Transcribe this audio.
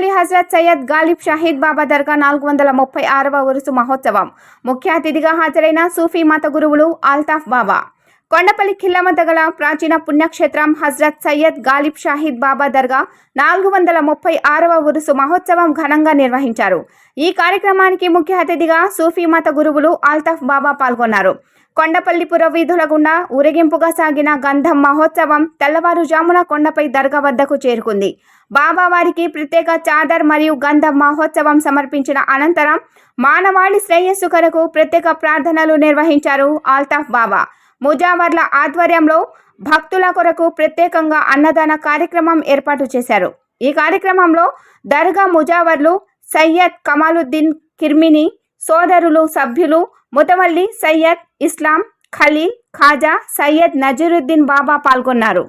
కొండపల్లి హజరత్ సయ్యద్ గాలిబ్ షాహీద్ బాబా దర్గా 436వ ఉరుసు మహోత్సవం ముఖ్య అతిథిగా హాజరైన సూఫీ మత గురువులు అల్తాఫ్ బాబా. కొండపల్లి ఖిల్లా వద్ద గల ప్రాచీన పుణ్యక్షేత్రం హజరత్ సయ్యద్ గాలిబ్ షాహీద్ బాబా దర్గా 436వ ఉరుసు మహోత్సవం ఘనంగా నిర్వహించారు. ఈ కార్యక్రమానికి ముఖ్య అతిథిగా సూఫీ మత గురువులు అల్తాఫ్ బాబా పాల్గొన్నారు. కొండపల్లి పుర వీధుల గుండా ఊరేగింపుగా సాగిన గంధం మహోత్సవం తెల్లవారుజామున కొండపై దర్గా వద్దకు చేరుకుంది. బాబా వారికి ప్రత్యేక చాదర్ మరియు గంధం మహోత్సవం సమర్పించిన అనంతరం మానవాళి శ్రేయస్సు కొరకు ప్రత్యేక ప్రార్థనలు నిర్వహించారు అల్తాఫ్ బాబా. ముజావర్ల ఆధ్వర్యంలో భక్తుల కొరకు ప్రత్యేకంగా అన్నదాన కార్యక్రమం ఏర్పాటు చేశారు. ఈ కార్యక్రమంలో దర్గా ముజావర్లు సయ్యద్ కమాలుద్దీన్ కిర్మిని సోదరులు సభ్యులు ముతవల్లి సయ్యద్ ఇస్లాం ఖలీల్ ఖాజా సయ్యద్ నజరుద్దీన్ బాబా పాల్గొన్నారు.